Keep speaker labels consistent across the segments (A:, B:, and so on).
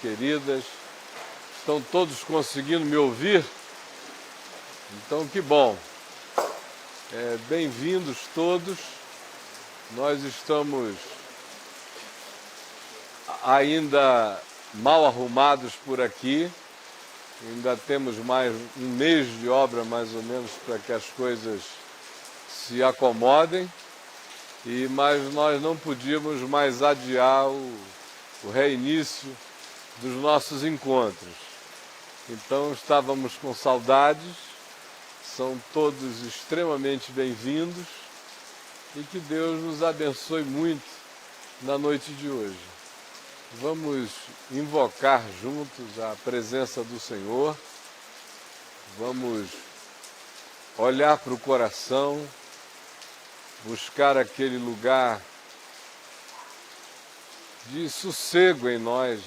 A: queridas. Estão todos conseguindo me ouvir? Então, que bom. Bem-vindos todos. Nós estamos ainda mal arrumados por aqui. Ainda temos mais um mês de obra, mais ou menos, para que as coisas se acomodem. Mas nós não podíamos mais adiar o reinício dos nossos encontros. Então estávamos com saudades, são todos extremamente bem-vindos e que Deus nos abençoe muito na noite de hoje. Vamos invocar juntos a presença do Senhor, vamos olhar para o coração, buscar aquele lugar de sossego em nós,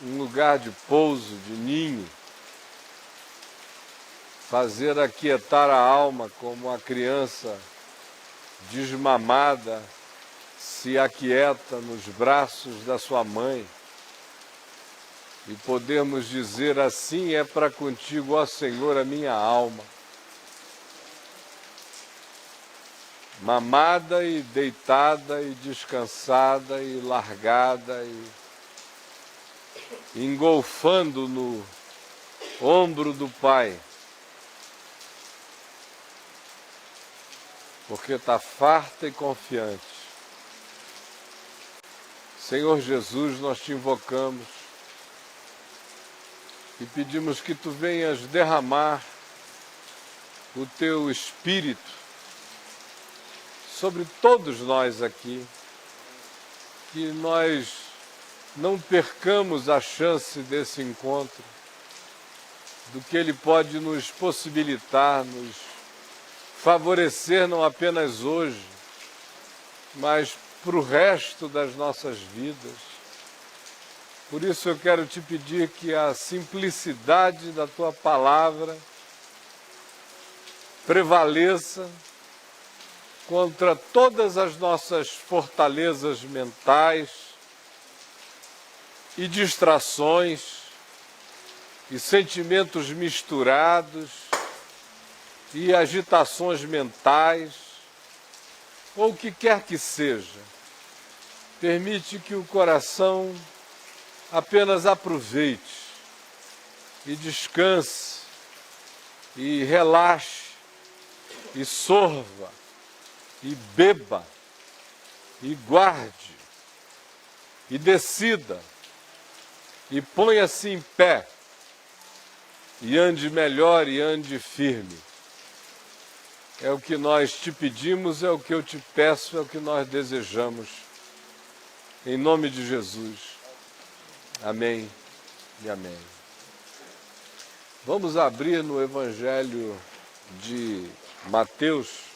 A: um lugar de pouso, de ninho, fazer aquietar a alma como a criança desmamada se aquieta nos braços da sua mãe e podermos dizer assim é para contigo, ó Senhor, a minha alma. Mamada e deitada e descansada e largada e engolfando no ombro do Pai, porque está farta e confiante. Senhor Jesus, nós te invocamos e pedimos que tu venhas derramar o teu Espírito sobre todos nós aqui, que nós não percamos a chance desse encontro, do que ele pode nos possibilitar, nos favorecer não apenas hoje, mas para o resto das nossas vidas. Por isso eu quero te pedir que a simplicidade da tua palavra prevaleça contra todas as nossas fortalezas mentais e distrações e sentimentos misturados e agitações mentais, ou o que quer que seja. Permite que o coração apenas aproveite e descanse e relaxe e sorva e beba, e guarde, e decida, e ponha-se em pé, e ande melhor e ande firme. É o que nós te pedimos, é o que eu te peço, é o que nós desejamos. Em nome de Jesus. Amém e amém. Vamos abrir no Evangelho de Mateus,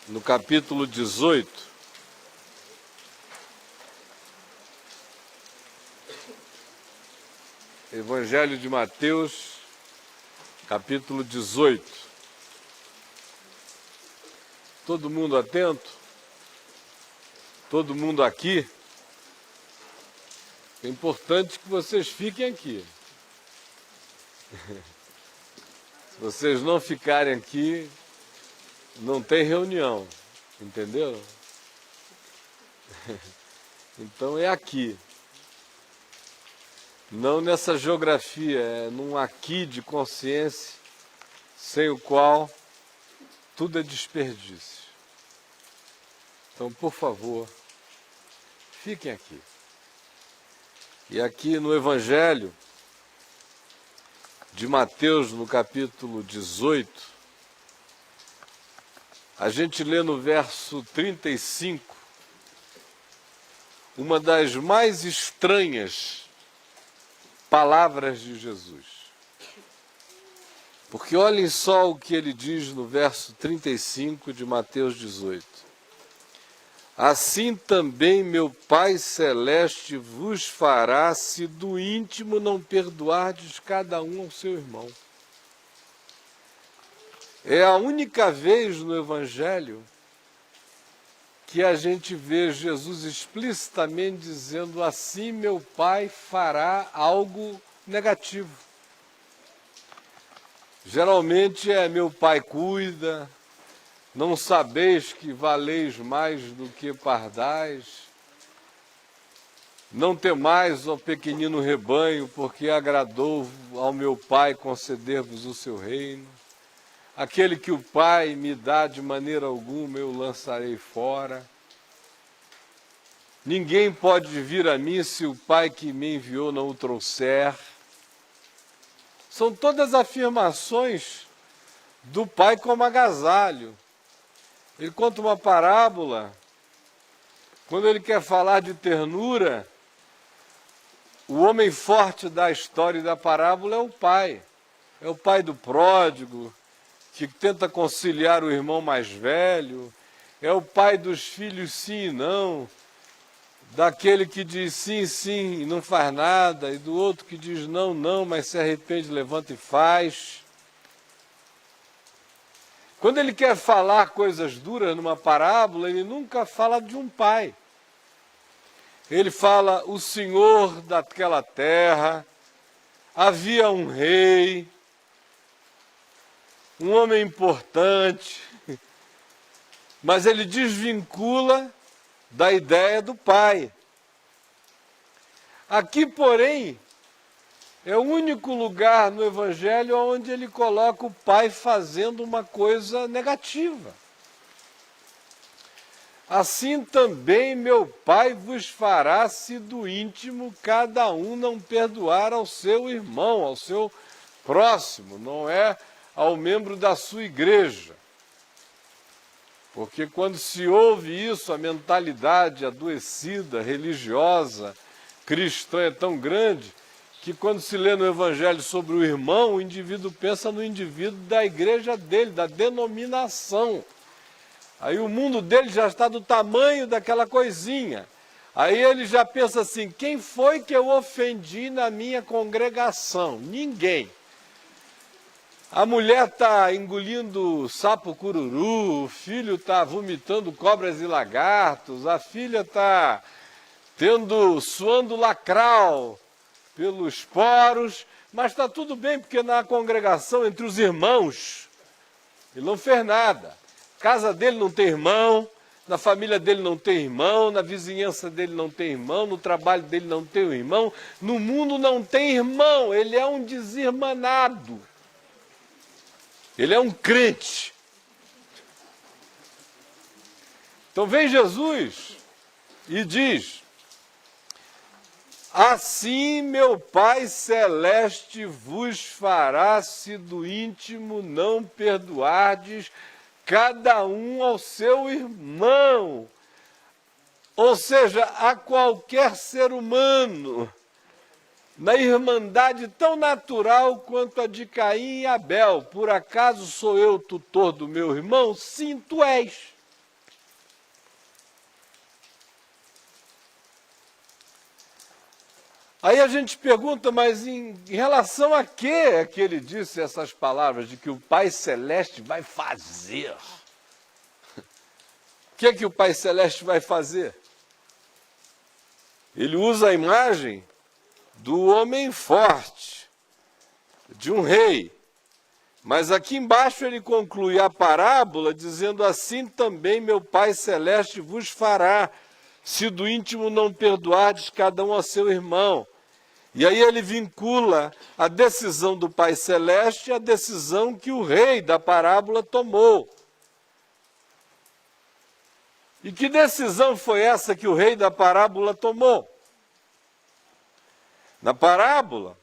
A: no capítulo 18, Evangelho de Mateus, capítulo 18. Todo mundo atento? Todo mundo aqui? É importante que vocês fiquem aqui. Se vocês não ficarem aqui, não tem reunião, entenderam? Então é aqui. Não nessa geografia, é num aqui de consciência, sem o qual tudo é desperdício. Então, por favor, fiquem aqui. E aqui no Evangelho de Mateus, no capítulo 18, a gente lê no verso 35, uma das mais estranhas palavras de Jesus. Porque olhem só o que ele diz no verso 35 de Mateus 18. assim também meu Pai Celeste vos fará, se do íntimo não perdoardes cada um ao seu irmão. É a única vez no Evangelho que a gente vê Jesus explicitamente dizendo assim, meu Pai fará algo negativo. Geralmente é meu Pai cuida, não sabeis que valeis mais do que pardais, não temais, ó pequenino rebanho, porque agradou ao meu Pai conceder-vos o seu reino. Aquele que o Pai me dá de maneira alguma eu lançarei fora. Ninguém pode vir a mim se o Pai que me enviou não o trouxer. São todas afirmações do Pai como agasalho. Ele conta uma parábola. Quando ele quer falar de ternura, o homem forte da história e da parábola é o pai. É o pai do pródigo, que tenta conciliar o irmão mais velho, é o pai dos filhos sim e não, daquele que diz sim, sim e não faz nada, e do outro que diz não, não, mas se arrepende, levanta e faz. Quando ele quer falar coisas duras numa parábola, ele nunca fala de um pai. Ele fala o senhor daquela terra, havia um rei, um homem importante, mas ele desvincula da ideia do pai. Aqui, porém, é o único lugar no Evangelho onde ele coloca o pai fazendo uma coisa negativa. Assim também meu Pai vos fará, se do íntimo cada um não perdoar ao seu irmão, ao seu próximo, não é ao membro da sua igreja. Porque quando se ouve isso, a mentalidade adoecida, religiosa, cristã é tão grande, que quando se lê no Evangelho sobre o irmão, o indivíduo pensa no indivíduo da igreja dele, da denominação. Aí o mundo dele já está do tamanho daquela coisinha. Aí ele já pensa assim, quem foi que eu ofendi na minha congregação? Ninguém. A mulher está engolindo sapo cururu, o filho está vomitando cobras e lagartos, a filha está suando lacral pelos poros, mas está tudo bem, porque na congregação, entre os irmãos, ele não fez nada. Casa dele não tem irmão, na família dele não tem irmão, na vizinhança dele não tem irmão, no trabalho dele não tem um irmão, no mundo não tem irmão, ele é um desirmanado. Ele é um crente. Então vem Jesus e diz, assim meu Pai Celeste vos fará, se do íntimo não perdoardes cada um ao seu irmão, ou seja, a qualquer ser humano, na irmandade tão natural quanto a de Caim e Abel. Por acaso sou eu tutor do meu irmão? Sim, tu és. Aí a gente pergunta, mas em relação a que é que ele disse essas palavras de que o Pai Celeste vai fazer? O que é que o Pai Celeste vai fazer? Ele usa a imagem do homem forte, de um rei. Mas aqui embaixo ele conclui a parábola dizendo, assim também meu Pai Celeste vos fará, se do íntimo não perdoardes cada um a seu irmão. E aí ele vincula a decisão do Pai Celeste à decisão que o rei da parábola tomou. E que decisão foi essa que o rei da parábola tomou? Na parábola,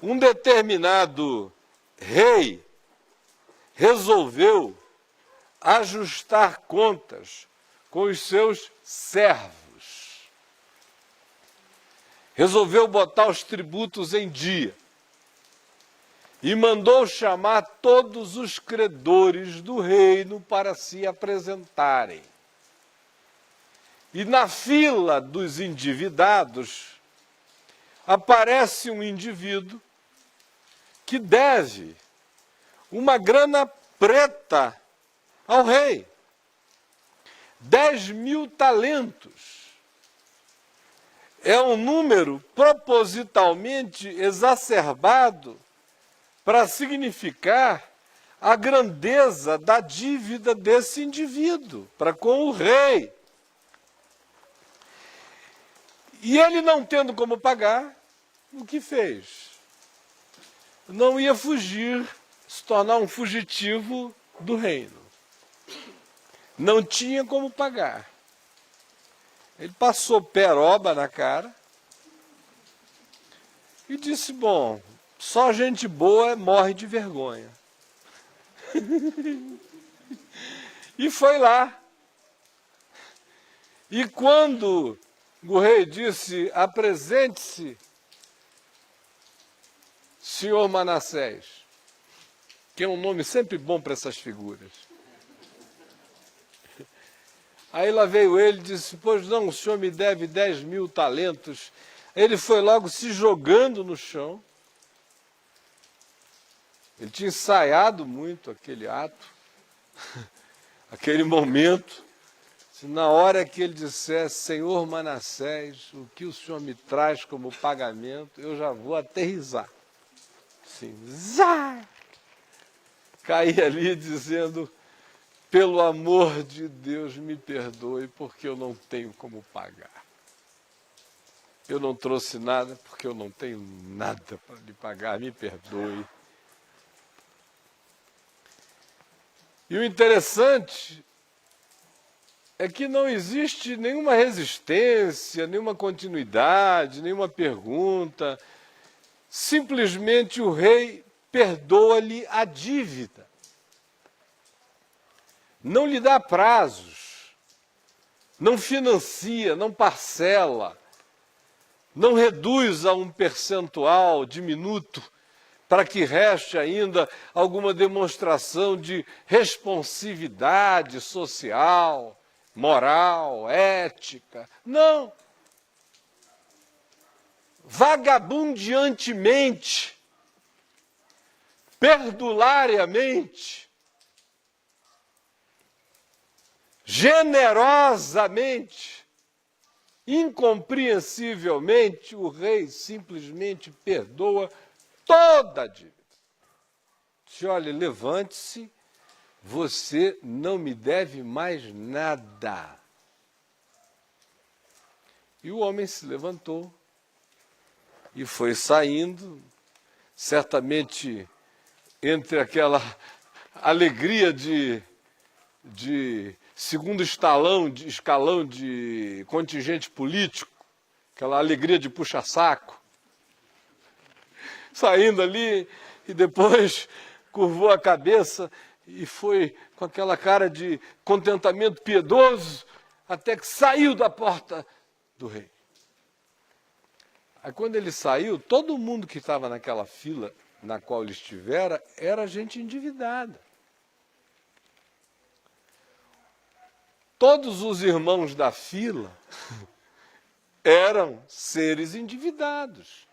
A: um determinado rei resolveu ajustar contas com os seus servos. Resolveu botar os tributos em dia. E mandou chamar todos os credores do reino para se apresentarem. E na fila dos endividados aparece um indivíduo que deve uma grana preta ao rei. 10.000 talentos. É um número propositalmente exacerbado para significar a grandeza da dívida desse indivíduo para com o rei. E ele, não tendo como pagar, o que fez? Não ia fugir, se tornar um fugitivo do reino. Não tinha como pagar. Ele passou peroba na cara e disse, bom, só gente boa morre de vergonha. E foi lá. E quando o rei disse, apresente-se, senhor Manassés, que é um nome sempre bom para essas figuras. Aí lá veio ele e disse, pois não, o senhor me deve 10.000 talentos. Ele foi logo se jogando no chão. Ele tinha ensaiado muito aquele ato, aquele momento. Na hora que ele dissesse, senhor Manassés, o que o senhor me traz como pagamento, eu já vou aterrissar. Assim, zá! Caí ali dizendo, pelo amor de Deus, me perdoe, porque eu não tenho como pagar. Eu não trouxe nada, porque eu não tenho nada para lhe pagar, me perdoe. E o interessante é que não existe nenhuma resistência, nenhuma continuidade, nenhuma pergunta. Simplesmente o rei perdoa-lhe a dívida. Não lhe dá prazos, não financia, não parcela, não reduz a um percentual diminuto para que reste ainda alguma demonstração de responsividade social, moral, ética. Não. Vagabundeantemente, perdulariamente, generosamente, incompreensivelmente, o rei simplesmente perdoa toda a dívida. Diz, olha, levante-se, você não me deve mais nada. E o homem se levantou e foi saindo, certamente entre aquela alegria de segundo escalão de contingente político, aquela alegria de puxa-saco, saindo ali e depois curvou a cabeça e foi com aquela cara de contentamento piedoso até que saiu da porta do rei. Aí quando ele saiu, todo mundo que estava naquela fila na qual ele estivera era gente endividada. Todos os irmãos da fila eram seres endividados.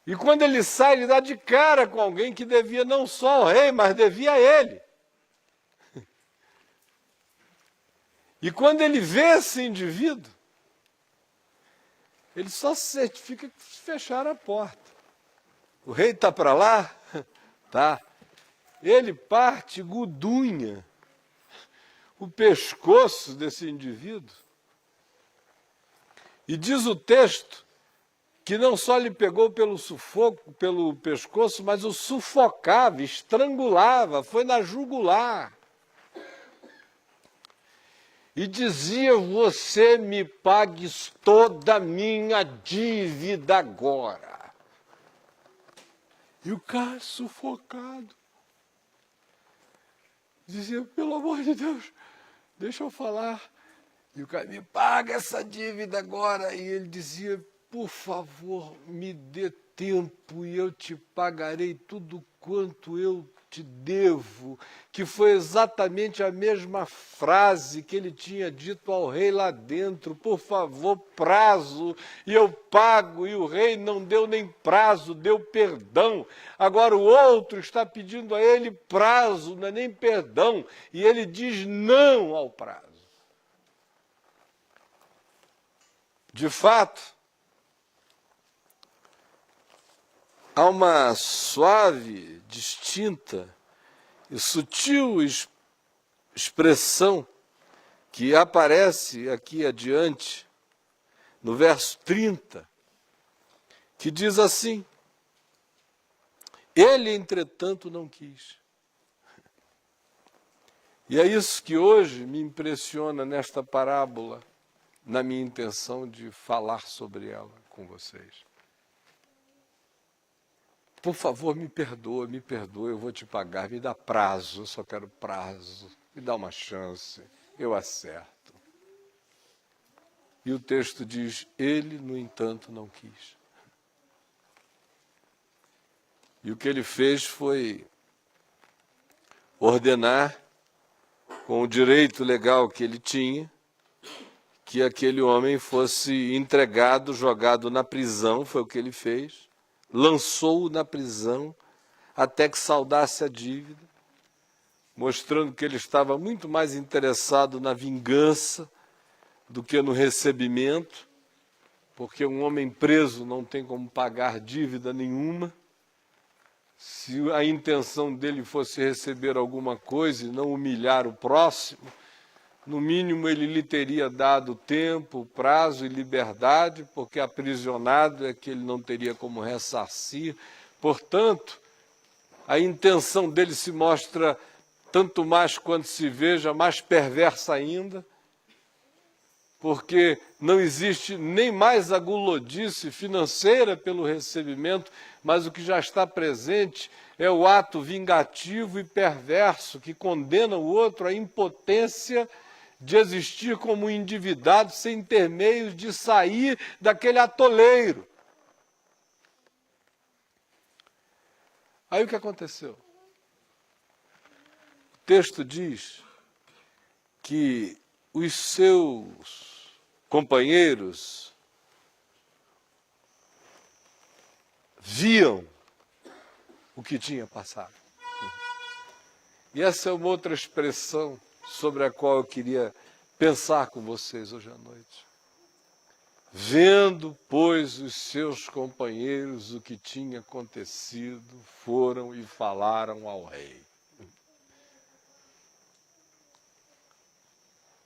A: E quando ele sai, ele dá de cara com alguém que devia não só ao rei, mas devia a ele. E quando ele vê esse indivíduo, ele só se certifica que fecharam a porta. O rei está para lá? Tá. Ele parte, gudunha o pescoço desse indivíduo. E diz o texto que não só lhe pegou pelo sufoco, pelo pescoço, mas o sufocava, estrangulava, foi na jugular. E dizia, você me pagues toda a minha dívida agora. E o cara sufocado dizia, pelo amor de Deus, deixa eu falar. E o cara, me paga essa dívida agora. E ele dizia, por favor, me dê tempo e eu te pagarei tudo quanto eu te devo, que foi exatamente a mesma frase que ele tinha dito ao rei lá dentro: por favor, prazo, e eu pago. E o rei não deu nem prazo, deu perdão. Agora o outro está pedindo a ele prazo, não é nem perdão, e ele diz não ao prazo. De fato, há uma suave, distinta e sutil expressão que aparece aqui adiante, no verso 30, que diz assim: ele, entretanto, não quis. E é isso que hoje me impressiona nesta parábola, na minha intenção de falar sobre ela com vocês. Por favor, me perdoa, eu vou te pagar, me dá prazo, eu só quero prazo, me dá uma chance, eu acerto. E o texto diz: ele, no entanto, não quis. E o que ele fez foi ordenar, com o direito legal que ele tinha, que aquele homem fosse entregado, jogado na prisão. Foi o que ele fez. Lançou-o na prisão até que saldasse a dívida, mostrando que ele estava muito mais interessado na vingança do que no recebimento, porque um homem preso não tem como pagar dívida nenhuma. Se a intenção dele fosse receber alguma coisa e não humilhar o próximo, no mínimo ele lhe teria dado tempo, prazo e liberdade, porque aprisionado é que ele não teria como ressarcir. Portanto, a intenção dele se mostra tanto mais quando se veja mais perversa ainda, porque não existe nem mais a gulodice financeira pelo recebimento, mas o que já está presente é o ato vingativo e perverso que condena o outro à impotência de existir como um endividado sem ter meios de sair daquele atoleiro. Aí o que aconteceu? O texto diz que os seus companheiros viam o que tinha passado. E essa é uma outra expressão sobre a qual eu queria pensar com vocês hoje à noite. Vendo, pois, os seus companheiros o que tinha acontecido, foram e falaram ao rei.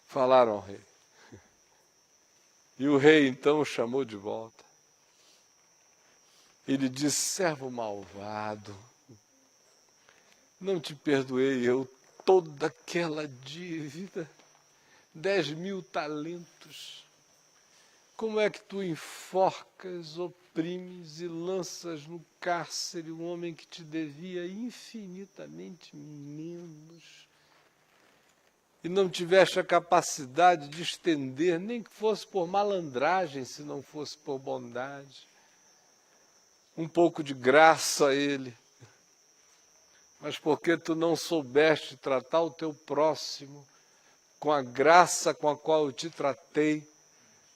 A: Falaram ao rei. E o rei então o chamou de volta. Ele disse: servo malvado, não te perdoei eu toda aquela dívida, 10.000 talentos. Como é que tu enforcas, oprimes e lanças no cárcere um homem que te devia infinitamente menos? E não tiveste a capacidade de estender, nem que fosse por malandragem, se não fosse por bondade, um pouco de graça a ele. Mas porque tu não soubeste tratar o teu próximo com a graça com a qual eu te tratei,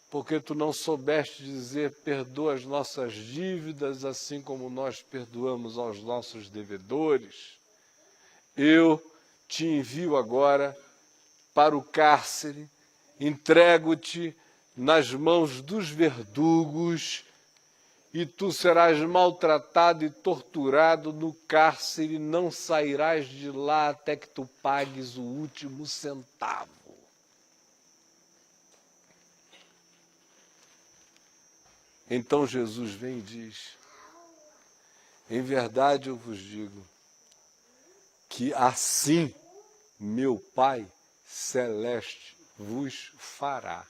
A: porque tu não soubeste dizer: perdoa as nossas dívidas, assim como nós perdoamos aos nossos devedores, eu te envio agora para o cárcere, entrego-te nas mãos dos verdugos, e tu serás maltratado e torturado no cárcere, não sairás de lá até que tu pagues o último centavo. Então Jesus vem e diz: em verdade eu vos digo que assim meu Pai Celeste vos fará,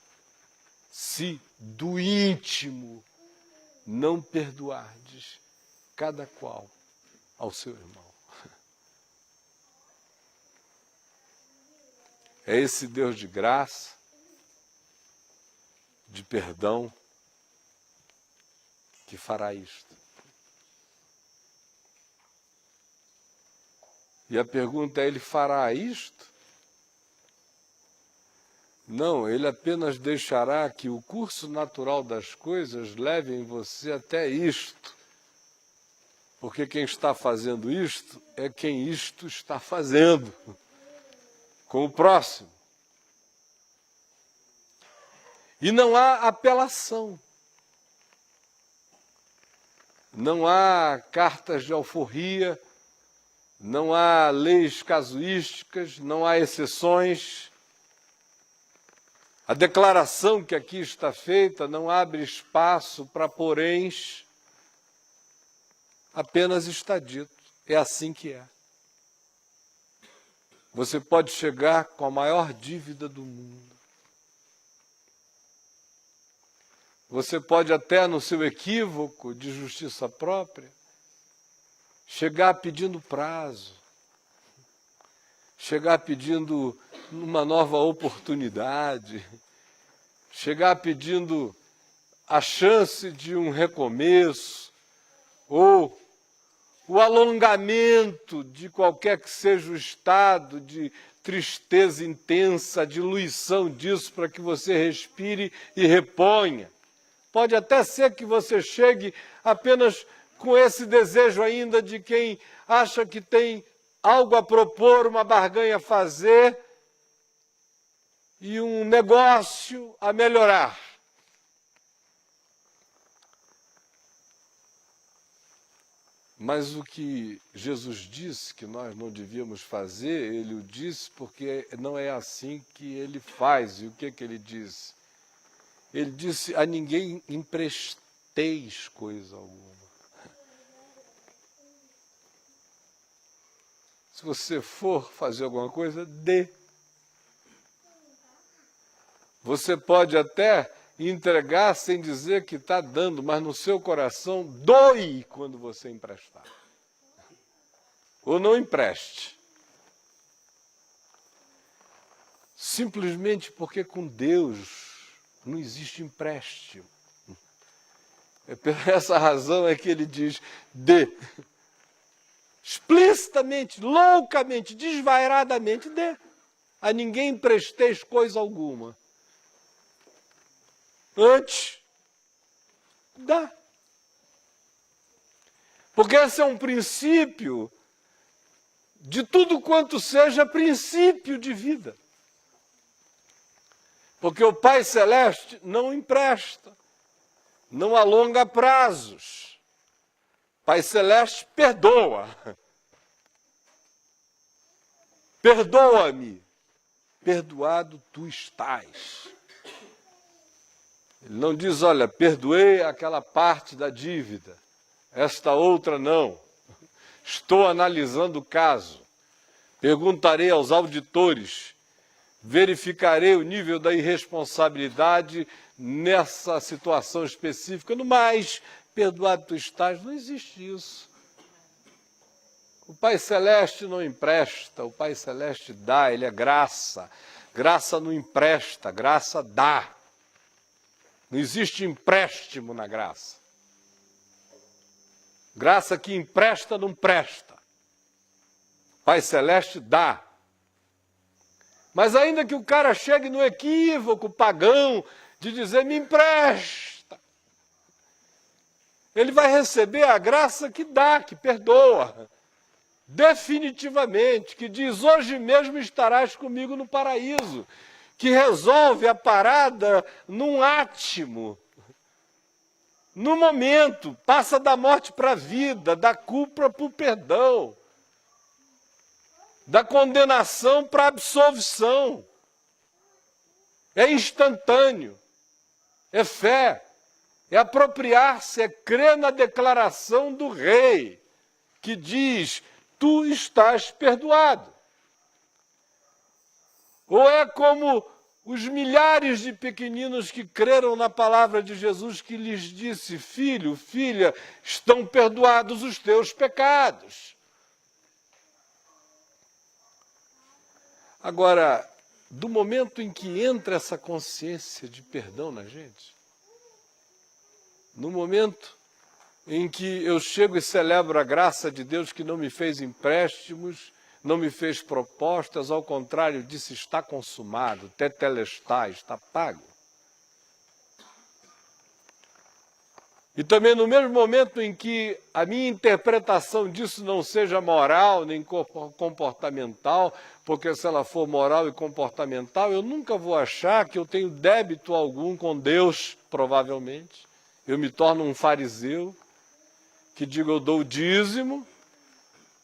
A: se do íntimo não perdoardes cada qual ao seu irmão. É esse Deus de graça, de perdão, que fará isto. E a pergunta é, ele fará isto? Não, ele apenas deixará que o curso natural das coisas leve em você até isto. Porque quem está fazendo isto é quem isto está fazendo com o próximo. E não há apelação. Não há cartas de alforria, não há leis casuísticas, não há exceções. A declaração que aqui está feita não abre espaço para poréns, apenas está dito. É assim que é. Você pode chegar com a maior dívida do mundo. Você pode até, no seu equívoco de justiça própria, chegar pedindo prazo, chegar pedindo uma nova oportunidade, chegar pedindo a chance de um recomeço, ou o alongamento de qualquer que seja o estado de tristeza intensa, a diluição disso para que você respire e reponha. Pode até ser que você chegue apenas com esse desejo ainda de quem acha que tem algo a propor, uma barganha a fazer e um negócio a melhorar. Mas o que Jesus disse que nós não devíamos fazer, ele o disse porque não é assim que ele faz. E o que ele disse? Ele disse, a ninguém empresteis coisa alguma. Se você for fazer alguma coisa, dê. Você pode até entregar sem dizer que está dando, mas no seu coração doe quando você emprestar. Ou não empreste. Simplesmente porque com Deus não existe empréstimo. É por essa razão é que ele diz, dê. Explicitamente, loucamente, desvairadamente, dê. A ninguém empresteis coisa alguma. Antes, dá. Porque esse é um princípio de tudo quanto seja princípio de vida. Porque o Pai Celeste não empresta, não alonga prazos. Pai Celeste perdoa. Perdoa-me, perdoado tu estás. Ele não diz, olha, perdoei aquela parte da dívida, esta outra não. Estou analisando o caso. Perguntarei aos auditores, verificarei o nível da irresponsabilidade nessa situação específica. No mais, perdoado tu estás, não existe isso. O Pai Celeste não empresta, o Pai Celeste dá, ele é graça. Graça não empresta, graça dá. Não existe empréstimo na graça. Graça que empresta não presta. Pai Celeste dá. Mas ainda que o cara chegue no equívoco pagão de dizer, me empresta, ele vai receber a graça que dá, que perdoa. Definitivamente, que diz, hoje mesmo estarás comigo no paraíso, que resolve a parada num átimo, no momento, passa da morte para a vida, da culpa para o perdão, da condenação para a absolvição. É instantâneo, é fé, é apropriar-se, é crer na declaração do rei, que diz, tu estás perdoado. Ou é como os milhares de pequeninos que creram na palavra de Jesus, que lhes disse, filho, filha, estão perdoados os teus pecados. Agora, do momento em que entra essa consciência de perdão na gente, no momento em que eu chego e celebro a graça de Deus que não me fez empréstimos, não me fez propostas, ao contrário, disse: está consumado, tetelestai, está pago. E também no mesmo momento em que a minha interpretação disso não seja moral nem comportamental, porque se ela for moral e comportamental, eu nunca vou achar que eu tenho débito algum com Deus, provavelmente. Eu me torno um fariseu, que digo: eu dou o dízimo,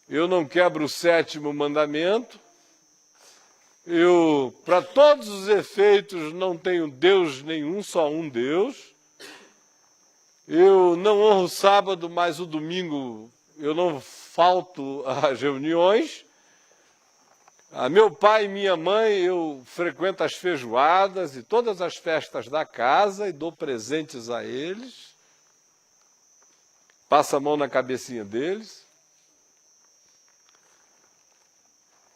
A: eu não quebro o 7º mandamento, eu, para todos os efeitos, não tenho Deus nenhum, só um Deus. Eu não honro o sábado, mas o domingo eu não falto às reuniões. A meu pai e minha mãe, eu frequento as feijoadas e todas as festas da casa e dou presentes a eles. Passo a mão na cabecinha deles.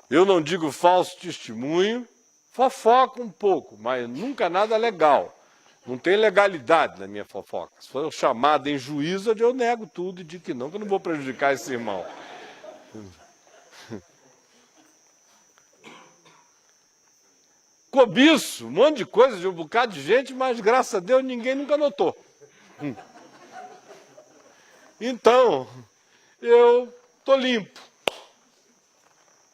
A: Eu não digo falso testemunho, fofoco um pouco, mas nunca nada legal. Não tem legalidade na minha fofoca. Se for chamado em juízo, eu nego tudo e digo que eu não vou prejudicar esse irmão. Cobiço, um monte de coisa de um bocado de gente, mas graças a Deus ninguém nunca notou. Então, eu estou limpo.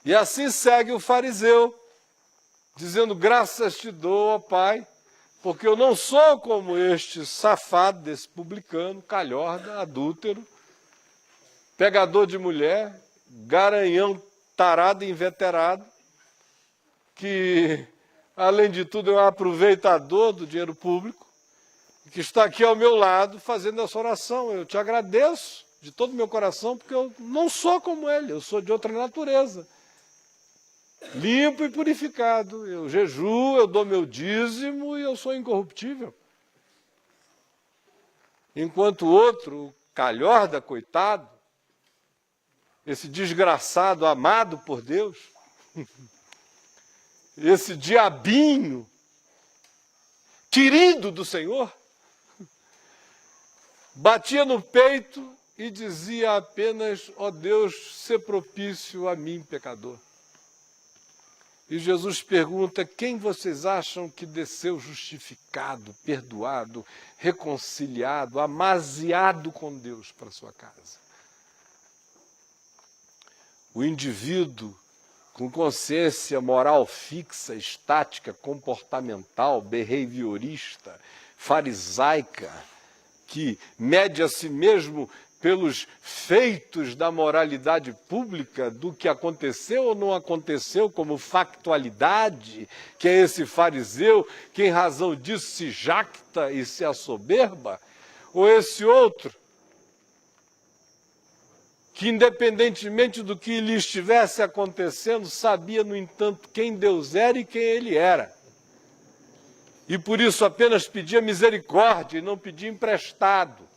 A: E assim segue o fariseu, dizendo: graças te dou, ó Pai, porque eu não sou como este safado, desse publicano, calhorda, adúltero, pegador de mulher, garanhão tarado e inveterado, que, além de tudo, é um aproveitador do dinheiro público, que está aqui ao meu lado fazendo essa oração. Eu te agradeço de todo o meu coração, porque eu não sou como ele, eu sou de outra natureza. Limpo e purificado, eu jejuo, eu dou meu dízimo e eu sou incorruptível. Enquanto o outro, o calhorda, coitado, esse desgraçado amado por Deus, esse diabinho querido do Senhor, batia no peito e dizia apenas: ó Deus, sê propício a mim, pecador. E Jesus pergunta: quem vocês acham que desceu justificado, perdoado, reconciliado, amaziado com Deus para sua casa? O indivíduo com consciência moral fixa, estática, comportamental, behaviorista, farisaica, que mede a si mesmo pelos feitos da moralidade pública, do que aconteceu ou não aconteceu como factualidade, que é esse fariseu que em razão disso se jacta e se assoberba, ou esse outro que, independentemente do que lhe estivesse acontecendo, sabia, no entanto, quem Deus era e quem ele era. E por isso apenas pedia misericórdia e não pedia emprestado.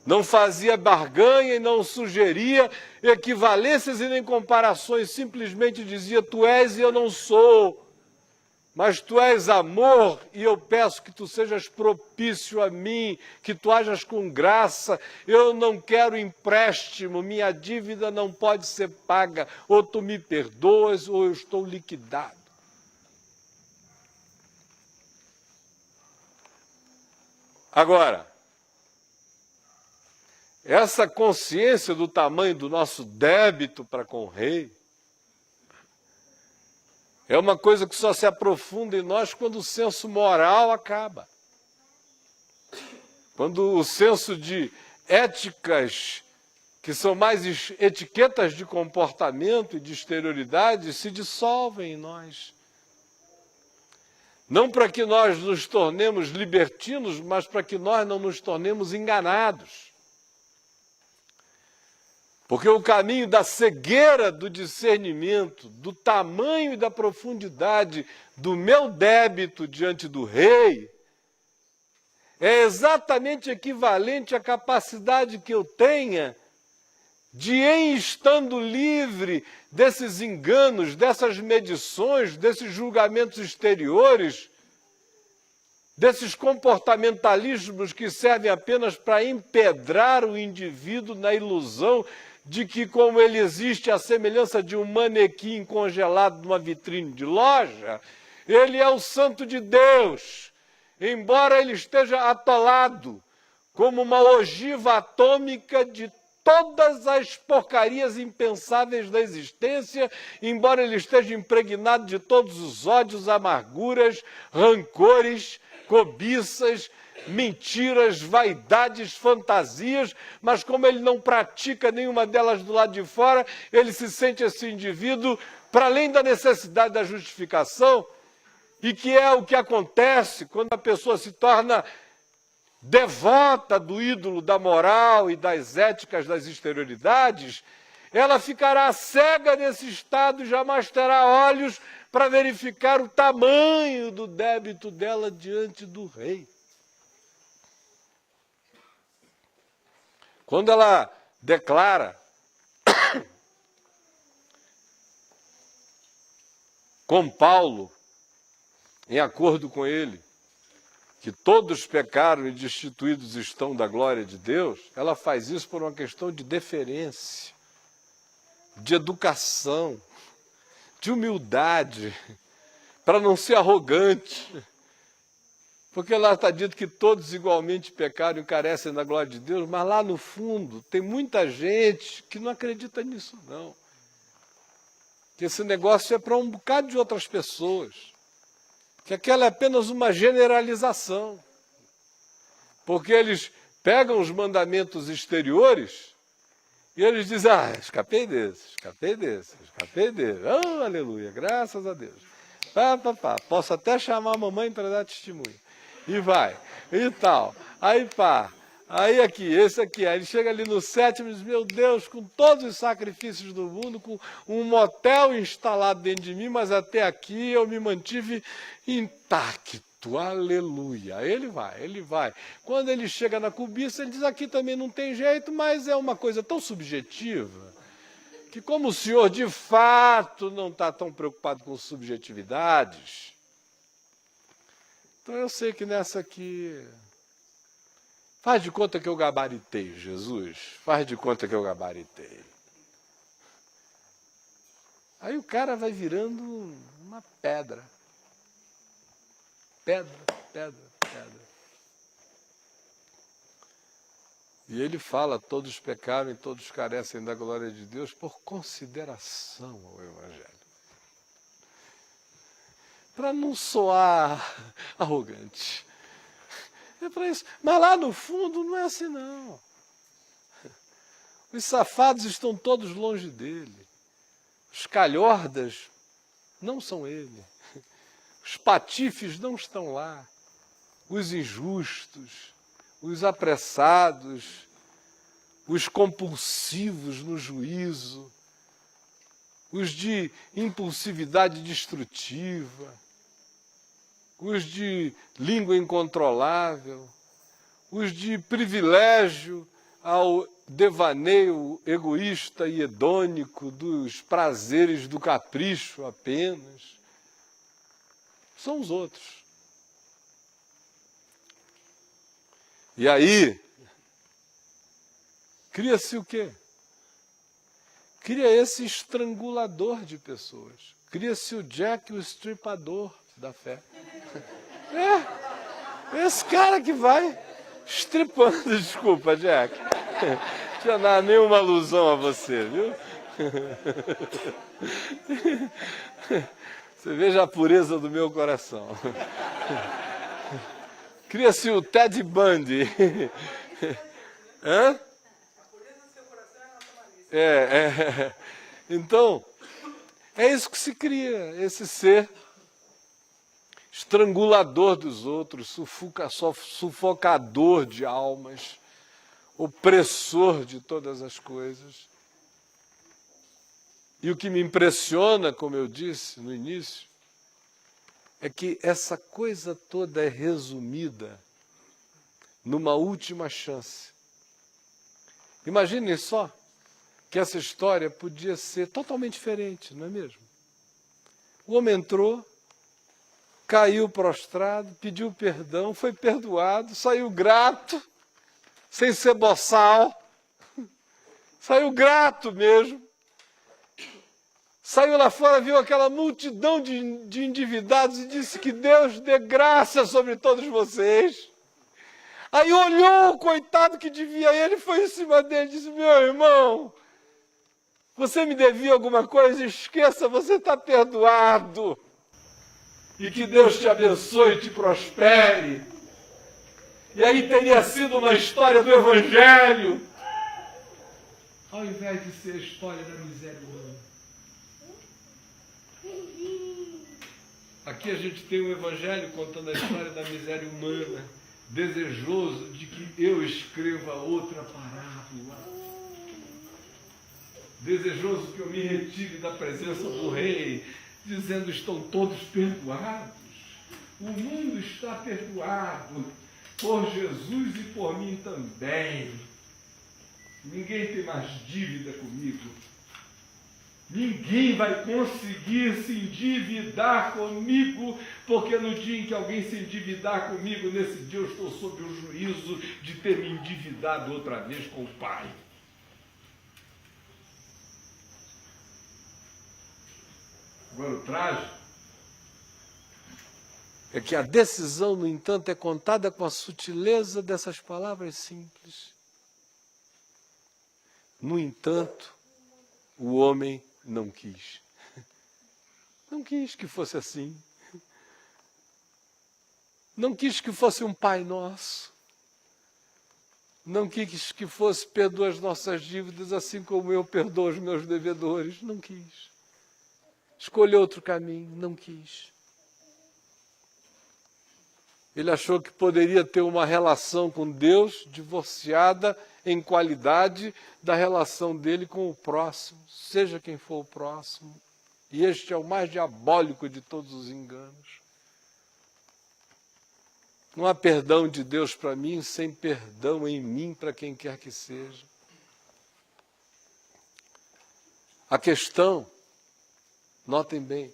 A: Não fazia barganha e não sugeria equivalências e nem comparações, simplesmente dizia: tu és e eu não sou, mas tu és amor e eu peço que tu sejas propício a mim, que tu hajas com graça. Eu não quero empréstimo, minha dívida não pode ser paga, ou tu me perdoas ou eu estou liquidado. Agora, essa consciência do tamanho do nosso débito para com o rei é uma coisa que só se aprofunda em nós quando o senso moral acaba. Quando o senso de éticas, que são mais etiquetas de comportamento e de exterioridade, se dissolvem em nós. Não para que nós nos tornemos libertinos, mas para que nós não nos tornemos enganados. Porque o caminho da cegueira do discernimento, do tamanho e da profundidade do meu débito diante do rei, é exatamente equivalente à capacidade que eu tenha de, em estando livre desses enganos, dessas medições, desses julgamentos exteriores, desses comportamentalismos que servem apenas para empedrar o indivíduo na ilusão de que, como ele existe à semelhança de um manequim congelado numa vitrine de loja, ele é o Santo de Deus, embora ele esteja atolado como uma ogiva atômica de todas as porcarias impensáveis da existência, embora ele esteja impregnado de todos os ódios, amarguras, rancores, cobiças, mentiras, vaidades, fantasias, mas como ele não pratica nenhuma delas do lado de fora, ele se sente esse indivíduo, para além da necessidade da justificação, e que é o que acontece quando a pessoa se torna devota do ídolo da moral e das éticas das exterioridades, ela ficará cega nesse estado e jamais terá olhos para verificar o tamanho do débito dela diante do rei. Quando ela declara com Paulo, em acordo com ele, que todos pecaram e destituídos estão da glória de Deus, ela faz isso por uma questão de deferência, de educação, de humildade, para não ser arrogante. Porque lá está dito que todos igualmente pecaram e carecem da glória de Deus, mas lá no fundo tem muita gente que não acredita nisso, não. Que esse negócio é para um bocado de outras pessoas. Que aquela é apenas uma generalização. Porque eles pegam os mandamentos exteriores e eles dizem, escapei desse. Oh, aleluia, graças a Deus. Posso até chamar a mamãe para dar testemunho. E vai, e tal. Aí aí esse aqui. Aí ele chega ali no 7º e diz, meu Deus, com todos os sacrifícios do mundo, com um motel instalado dentro de mim, mas até aqui eu me mantive intacto, aleluia. Ele vai. Quando ele chega na cobiça, ele diz, aqui também não tem jeito, mas é uma coisa tão subjetiva, que como o senhor de fato não está tão preocupado com subjetividades, então eu sei que nessa aqui, faz de conta que eu gabaritei, Jesus, faz de conta que eu gabaritei. Aí o cara vai virando uma pedra. Pedra. E ele fala, todos pecaram e todos carecem da glória de Deus por consideração ao Evangelho. Para não soar arrogante. É para isso. Mas lá no fundo não é assim, não. Os safados estão todos longe dele. Os calhordas não são ele. Os patifes não estão lá. Os injustos, os apressados, os compulsivos no juízo, os de impulsividade destrutiva, os de língua incontrolável, os de privilégio ao devaneio egoísta e hedônico dos prazeres do capricho apenas, são os outros. E aí, cria-se o quê? Cria esse estrangulador de pessoas. Cria-se o Jack, o estripador da fé. Esse cara que vai estripando. Desculpa, Jack. Não tinha dado nenhuma alusão a você, viu? Você veja a pureza do meu coração. Cria-se o Ted Bundy. Hã? A pureza do seu coração é a nossa malícia. Então, é isso que se cria, esse ser estrangulador dos outros, sufocador de almas, opressor de todas as coisas. E o que me impressiona, como eu disse no início, é que essa coisa toda é resumida numa última chance. Imaginem só que essa história podia ser totalmente diferente, não é mesmo? O homem entrou, caiu prostrado, pediu perdão, foi perdoado, saiu grato, sem ser boçal, Saiu grato mesmo. Saiu lá fora, viu aquela multidão de endividados e disse que Deus dê graça sobre todos vocês. Aí olhou o coitado que devia ele, foi em cima dele e disse: meu irmão, você me devia alguma coisa? Esqueça, você está perdoado. E que Deus te abençoe e te prospere. E aí teria sido uma história do Evangelho, ao invés de ser a história da miséria humana. Aqui a gente tem um Evangelho contando a história da miséria humana, desejoso de que eu escreva outra parábola, desejoso que eu me retire da presença do Rei, dizendo: estão todos perdoados, o mundo está perdoado, por Jesus e por mim também. Ninguém tem mais dívida comigo. Ninguém vai conseguir se endividar comigo, porque no dia em que alguém se endividar comigo, nesse dia eu estou sob o juízo de ter me endividado outra vez com o Pai. Agora o trágico é que a decisão, no entanto, é contada com a sutileza dessas palavras simples. No entanto, o homem não quis. Não quis que fosse assim. Não quis que fosse um Pai Nosso. Não quis que fosse: perdoa as nossas dívidas assim como eu perdoo os meus devedores. Não quis. Escolheu outro caminho. Não quis. Ele achou que poderia ter uma relação com Deus divorciada em qualidade da relação dele com o próximo, seja quem for o próximo. E este é o mais diabólico de todos os enganos. Não há perdão de Deus para mim sem perdão em mim para quem quer que seja. A questão, notem bem,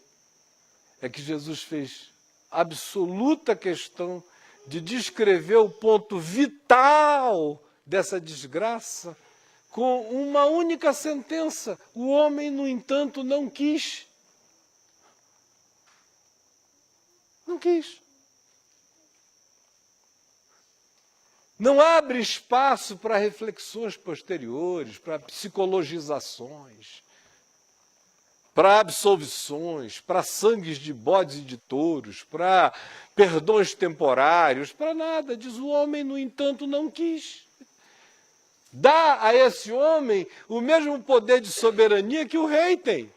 A: é que Jesus fez absoluta questão de descrever o ponto vital dessa desgraça com uma única sentença: o homem, no entanto, não quis. Não quis. Não abre espaço para reflexões posteriores, para psicologizações, para absolvições, para sangues de bodes e de touros, para perdões temporários, para nada. Diz: o homem, no entanto, não quis. Dá a esse homem o mesmo poder de soberania que o rei tem.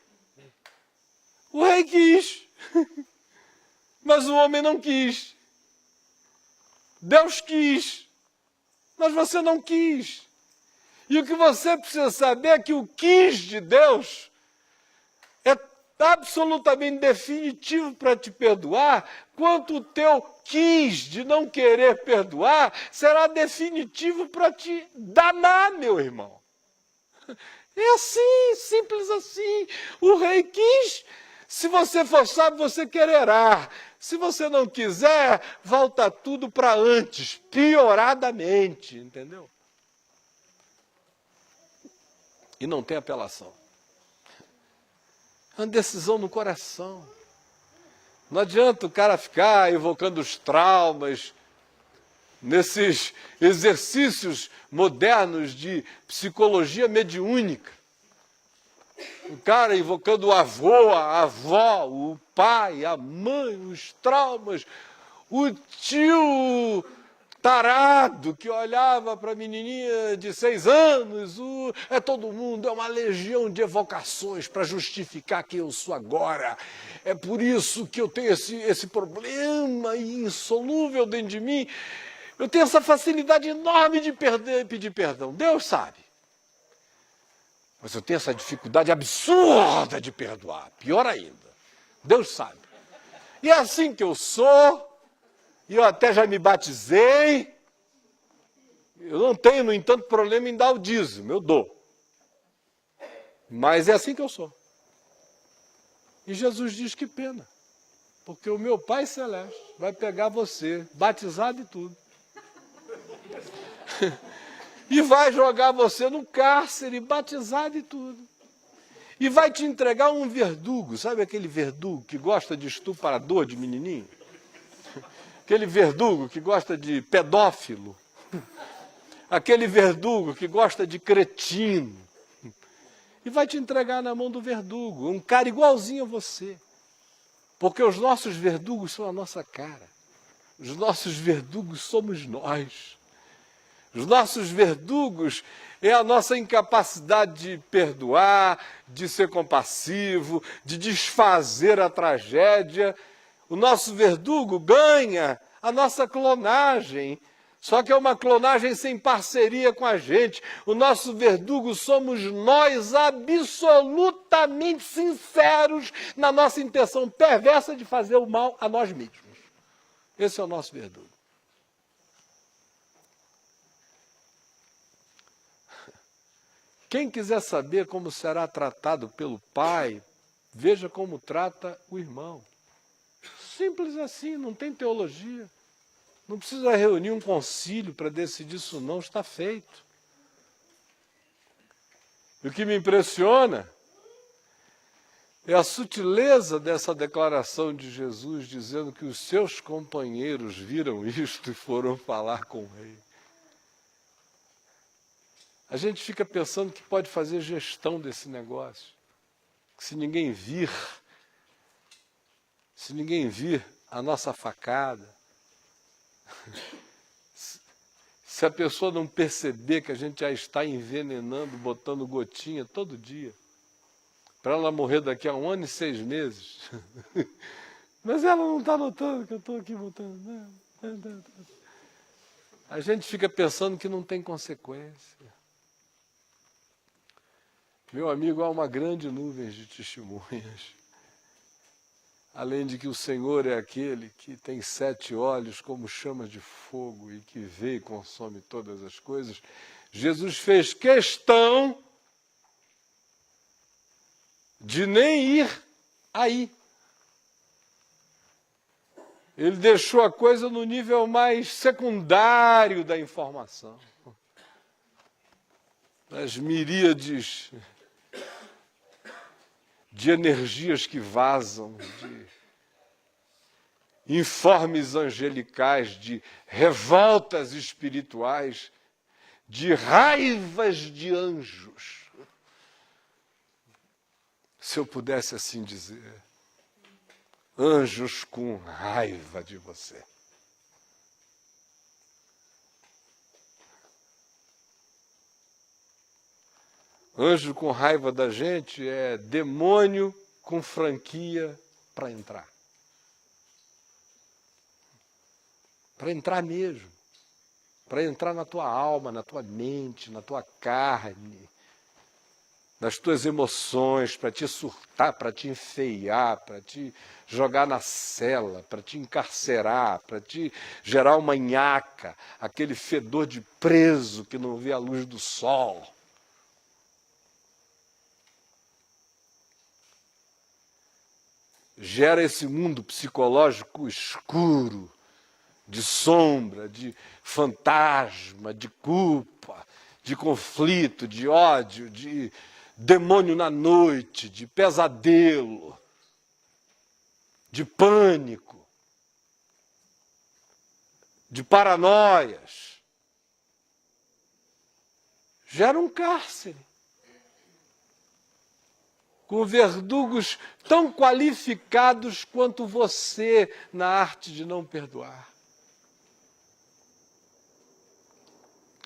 A: O rei quis, mas o homem não quis. Deus quis, mas você não quis. E o que você precisa saber é que o quis de Deus é absolutamente definitivo para te perdoar, quanto o teu quis de não querer perdoar será definitivo para te danar, meu irmão. É assim, simples assim. O rei quis. Se você for sábio, você quererá. Se você não quiser, volta tudo para antes, pioradamente, entendeu? E não tem apelação. É uma decisão no coração. Não adianta o cara ficar evocando os traumas nesses exercícios modernos de psicologia mediúnica. O cara invocando o avô, a avó, o pai, a mãe, os traumas, o tio tarado que olhava para a menininha de 6 anos, é todo mundo, é uma legião de evocações para justificar quem eu sou agora. É por isso que eu tenho esse problema insolúvel dentro de mim. Eu tenho essa facilidade enorme de pedir perdão. Deus sabe. Mas eu tenho essa dificuldade absurda de perdoar. Pior ainda. Deus sabe. E é assim que eu sou. E eu até já me batizei. Eu não tenho, no entanto, problema em dar o dízimo. Eu dou. Mas é assim que eu sou. E Jesus diz: que pena. Porque o meu Pai Celeste vai pegar você, batizado e tudo. E vai jogar você no cárcere, batizado e tudo. E vai te entregar um verdugo, sabe aquele verdugo que gosta de estuprador de menininho? Aquele verdugo que gosta de pedófilo? Aquele verdugo que gosta de cretino? E vai te entregar na mão do verdugo, um cara igualzinho a você. Porque os nossos verdugos são a nossa cara. Os nossos verdugos somos nós. Os nossos verdugos é a nossa incapacidade de perdoar, de ser compassivo, de desfazer a tragédia. O nosso verdugo ganha a nossa clonagem, só que é uma clonagem sem parceria com a gente. O nosso verdugo somos nós, absolutamente sinceros na nossa intenção perversa de fazer o mal a nós mesmos. Esse é o nosso verdugo. Quem quiser saber como será tratado pelo pai, veja como trata o irmão. Simples assim, não tem teologia. Não precisa reunir um concílio para decidir isso não, está feito. E o que me impressiona é a sutileza dessa declaração de Jesus, dizendo que os seus companheiros viram isto e foram falar com o rei. A gente fica pensando que pode fazer gestão desse negócio. Que se ninguém vir a nossa facada, se a pessoa não perceber que a gente já está envenenando, botando gotinha todo dia, para ela morrer daqui a 1 ano e 6 meses. Mas ela não está notando que eu estou aqui botando. A gente fica pensando que não tem consequência. Meu amigo, há uma grande nuvem de testemunhas. Além de que o Senhor é aquele que tem 7 olhos como chamas de fogo e que vê e consome todas as coisas, Jesus fez questão de nem ir aí. Ele deixou a coisa no nível mais secundário da informação. As miríades de energias que vazam, de informes angelicais, de revoltas espirituais, de raivas de anjos. Se eu pudesse assim dizer, anjos com raiva de você. Anjo com raiva da gente é demônio com franquia para entrar. Para entrar mesmo. Para entrar na tua alma, na tua mente, na tua carne, nas tuas emoções, para te surtar, para te enfeiar, para te jogar na cela, para te encarcerar, para te gerar uma nhaca, aquele fedor de preso que não vê a luz do sol. Gera esse mundo psicológico escuro, de sombra, de fantasma, de culpa, de conflito, de ódio, de demônio na noite, de pesadelo, de pânico, de paranoias. Gera um cárcere. Com verdugos tão qualificados quanto você na arte de não perdoar,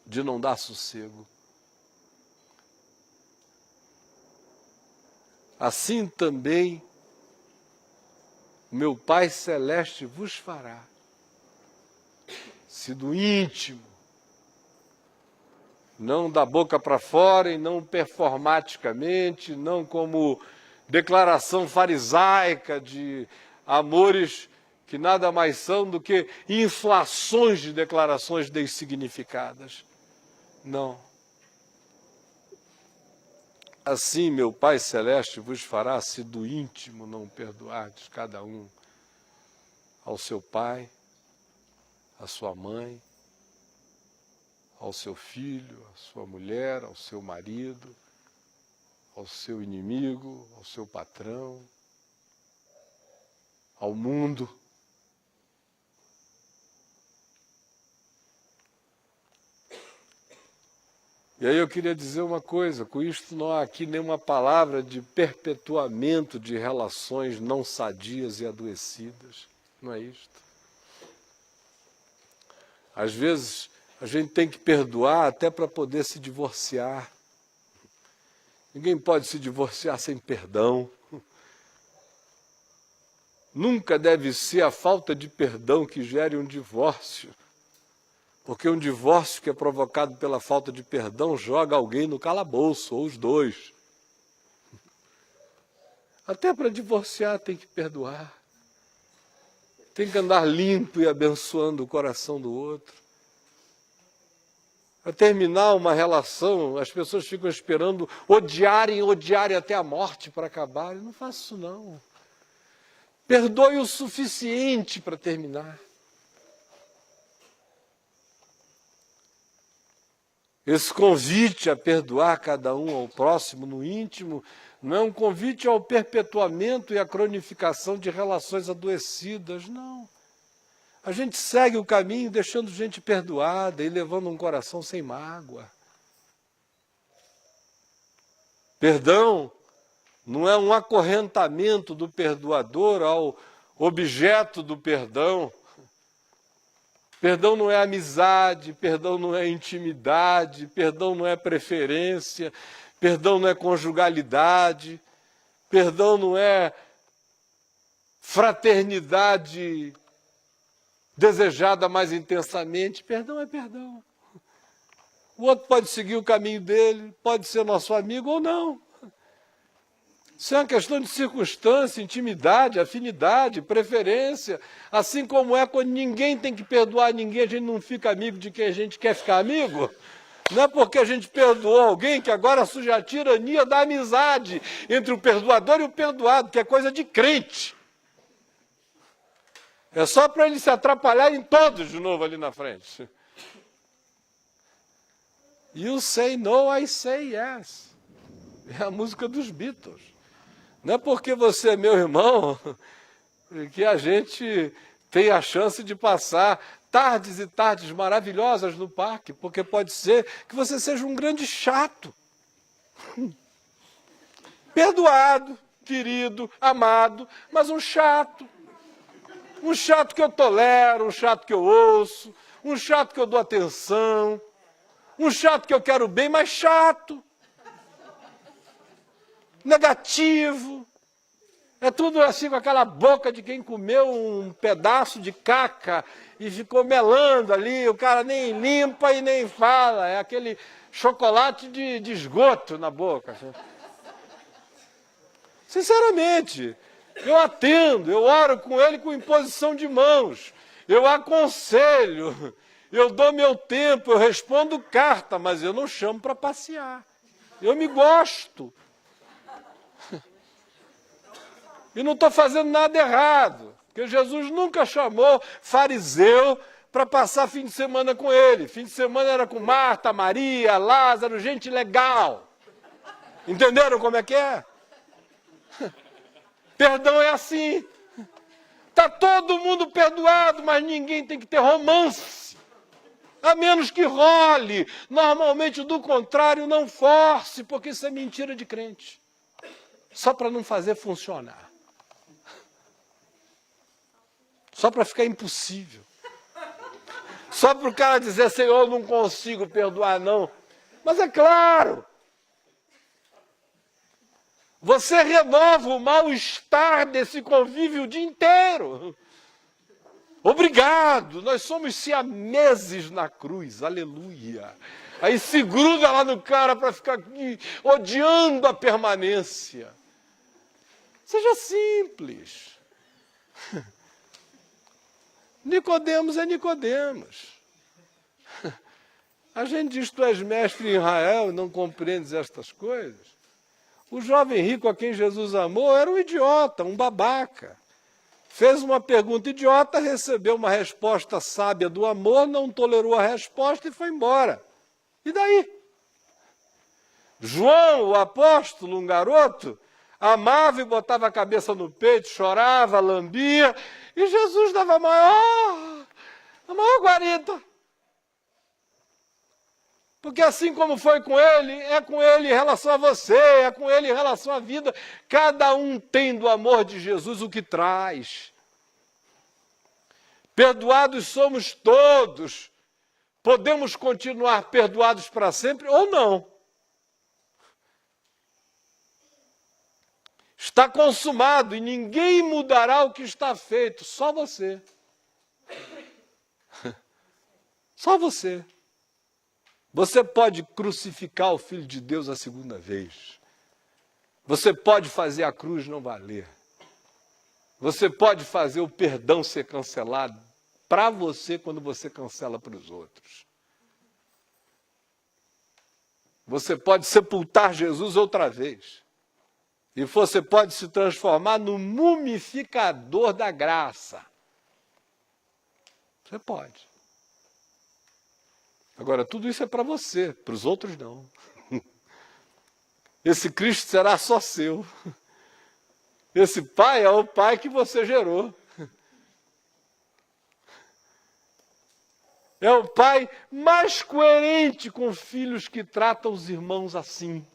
A: de não dar sossego. Assim também meu Pai Celeste vos fará, se do íntimo, não da boca para fora e não performaticamente, não como declaração farisaica de amores que nada mais são do que inflações de declarações dessignificadas. Não. Assim meu Pai Celeste vos fará, se do íntimo não perdoardes cada um ao seu pai, à sua mãe, ao seu filho, à sua mulher, ao seu marido, ao seu inimigo, ao seu patrão, ao mundo. E aí eu queria dizer uma coisa, com isto não há aqui nenhuma palavra de perpetuamento de relações não sadias e adoecidas, não é isto. Às vezes a gente tem que perdoar até para poder se divorciar. Ninguém pode se divorciar sem perdão. Nunca deve ser a falta de perdão que gere um divórcio. Porque um divórcio que é provocado pela falta de perdão joga alguém no calabouço, ou os dois. Até para divorciar tem que perdoar. Tem que andar limpo e abençoando o coração do outro. Para terminar uma relação, as pessoas ficam esperando odiarem até a morte para acabar. Eu não faço isso não. Perdoe o suficiente para terminar. Esse convite a perdoar cada um ao próximo no íntimo não é um convite ao perpetuamento e à cronificação de relações adoecidas, não. A gente segue o caminho deixando gente perdoada e levando um coração sem mágoa. Perdão não é um acorrentamento do perdoador ao objeto do perdão. Perdão não é amizade, perdão não é intimidade, perdão não é preferência, perdão não é conjugalidade, perdão não é fraternidade desejada mais intensamente. Perdão é perdão. O outro pode seguir o caminho dele, pode ser nosso amigo ou não. Isso é uma questão de circunstância, intimidade, afinidade, preferência. Assim como é quando ninguém tem que perdoar ninguém, a gente não fica amigo de quem a gente quer ficar amigo. Não é porque a gente perdoou alguém que agora surge a tirania da amizade entre o perdoador e o perdoado, que é coisa de crente. É só para eles se atrapalharem todos de novo ali na frente. You say no, I say yes. É a música dos Beatles. Não é porque você é meu irmão que a gente tem a chance de passar tardes e tardes maravilhosas no parque, porque pode ser que você seja um grande chato. Perdoado, querido, amado, mas um chato. Um chato que eu tolero, um chato que eu ouço, um chato que eu dou atenção, um chato que eu quero bem, mas chato. Negativo. É tudo assim com aquela boca de quem comeu um pedaço de caca e ficou melando ali, o cara nem limpa e nem fala. É aquele chocolate de esgoto na boca. Sinceramente, eu atendo, eu oro com ele com imposição de mãos, eu aconselho, eu dou meu tempo, eu respondo carta, mas eu não chamo para passear. Eu me gosto. E não estou fazendo nada errado, porque Jesus nunca chamou fariseu para passar fim de semana com ele. Fim de semana era com Marta, Maria, Lázaro, gente legal. Entenderam como é que é? Perdão é assim. Está todo mundo perdoado, mas ninguém tem que ter romance. A menos que role. Normalmente, do contrário, não force, porque isso é mentira de crente. Só para não fazer funcionar. Só para ficar impossível. Só para o cara dizer, Senhor, eu não consigo perdoar, não. Mas é claro. Você renova o mal-estar desse convívio o dia inteiro. Obrigado, nós somos siameses na cruz, aleluia. Aí se gruda lá no cara para ficar aqui, odiando a permanência. Seja simples. Nicodemos é Nicodemos. A gente diz, tu és mestre em Israel e não compreendes estas coisas. O jovem rico a quem Jesus amou era um idiota, um babaca. Fez uma pergunta idiota, recebeu uma resposta sábia do amor, não tolerou a resposta e foi embora. E daí? João, o apóstolo, um garoto, amava e botava a cabeça no peito, chorava, lambia, e Jesus dava a maior guarida. Porque assim como foi com ele, é com ele em relação a você, é com ele em relação à vida. Cada um tem do amor de Jesus o que traz. Perdoados somos todos. Podemos continuar perdoados para sempre ou não. Está consumado e ninguém mudará o que está feito, só você. Só você. Você pode crucificar o Filho de Deus a segunda vez. Você pode fazer a cruz não valer. Você pode fazer o perdão ser cancelado para você quando você cancela para os outros. Você pode sepultar Jesus outra vez. E você pode se transformar no mumificador da graça. Você pode. Agora, tudo isso é para você, para os outros não. Esse Cristo será só seu. Esse Pai é o Pai que você gerou. É o Pai mais coerente com filhos que tratam os irmãos assim.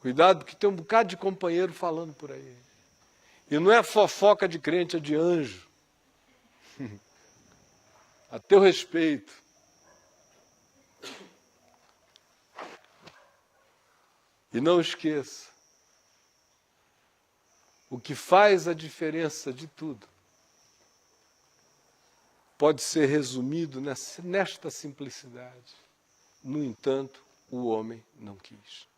A: Cuidado, porque tem um bocado de companheiro falando por aí. E não é fofoca de crente, é de anjo. A teu respeito. E não esqueça, o que faz a diferença de tudo pode ser resumido nesta simplicidade. No entanto, o homem não quis.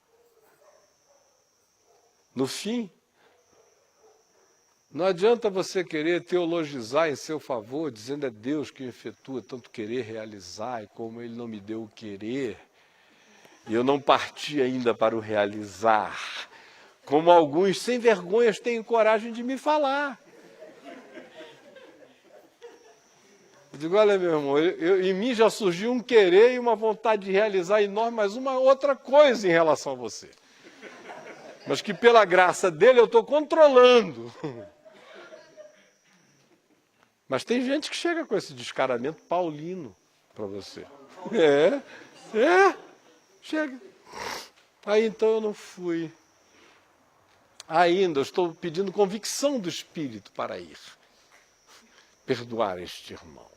A: No fim, não adianta você querer teologizar em seu favor, dizendo é Deus que efetua tanto querer realizar, e como Ele não me deu o querer, e eu não parti ainda para o realizar, como alguns sem vergonhas têm coragem de me falar. Eu digo, olha meu irmão, em mim já surgiu um querer e uma vontade de realizar enorme, mas uma outra coisa em relação a você. Mas que pela graça dele eu estou controlando. Mas tem gente que chega com esse descaramento paulino para você. Chega. Aí então eu não fui. Ainda eu estou pedindo convicção do Espírito para ir. Perdoar este irmão.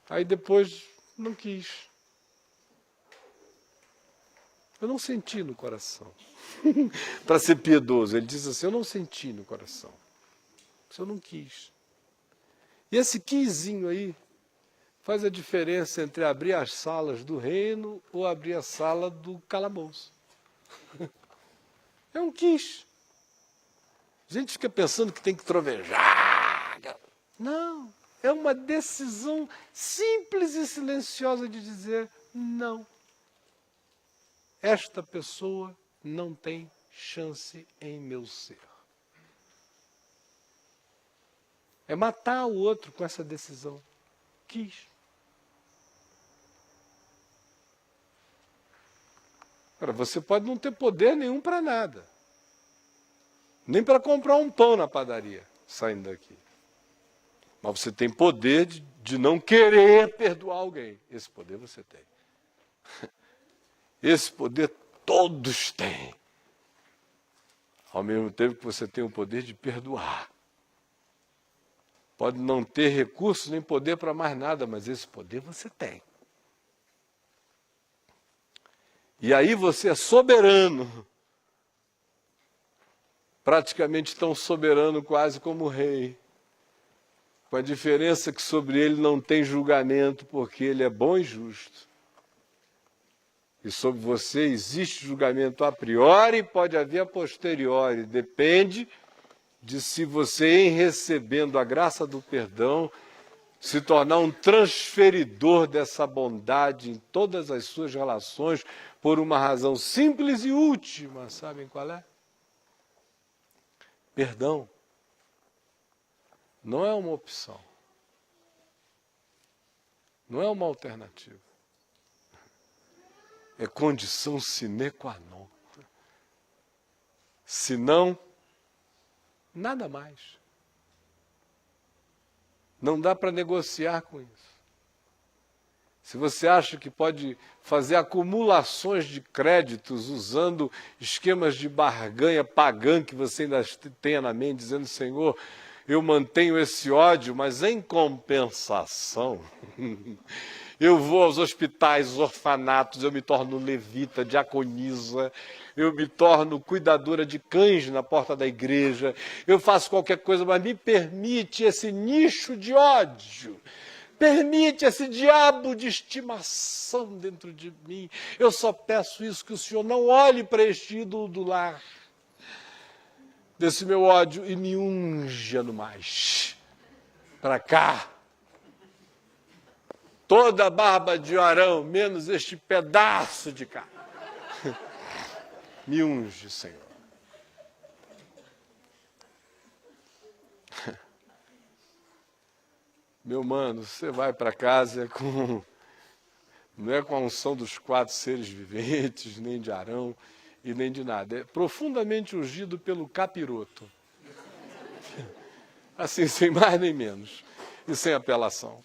A: Aí depois não quis. Eu não senti no coração. Para ser piedoso, ele diz assim, eu não senti no coração. Eu não quis. E esse quisinho aí faz a diferença entre abrir as salas do reino ou abrir a sala do calabouço. É um quis. A gente fica pensando que tem que trovejar. Não. É uma decisão simples e silenciosa de dizer não. Esta pessoa não tem chance em meu ser. É matar o outro com essa decisão. Quis. Agora, você pode não ter poder nenhum para nada. Nem para comprar um pão na padaria, saindo daqui. Mas você tem poder de não querer perdoar alguém. Esse poder você tem. Esse poder todos têm. Ao mesmo tempo que você tem o poder de perdoar. Pode não ter recursos nem poder para mais nada, mas esse poder você tem. E aí você é soberano. Praticamente tão soberano quase como o rei. Com a diferença que sobre ele não tem julgamento, porque ele é bom e justo. E sobre você existe julgamento a priori, pode haver a posteriori. Depende de se você, em recebendo a graça do perdão, se tornar um transferidor dessa bondade em todas as suas relações, por uma razão simples e última. Sabem qual é? Perdão Não é uma opção. Não é uma alternativa. É condição sine qua non. Senão, nada mais. Não dá para negociar com isso. Se você acha que pode fazer acumulações de créditos usando esquemas de barganha pagã que você ainda tenha na mente, dizendo, Senhor, eu mantenho esse ódio, mas em compensação, eu vou aos hospitais, orfanatos, eu me torno levita, diaconisa, eu me torno cuidadora de cães na porta da igreja, eu faço qualquer coisa, mas me permite esse nicho de ódio. Permite esse diabo de estimação dentro de mim. Eu só peço isso, que o Senhor não olhe para este ídolo do lar, desse meu ódio, e me unja no mais. Para cá. Toda a barba de Arão, menos este pedaço de cá. Me unge, Senhor. Meu mano, você vai para casa não é com a unção dos 4 seres viventes, nem de Arão e nem de nada. É profundamente ungido pelo capiroto. Assim, sem mais nem menos. E sem apelação.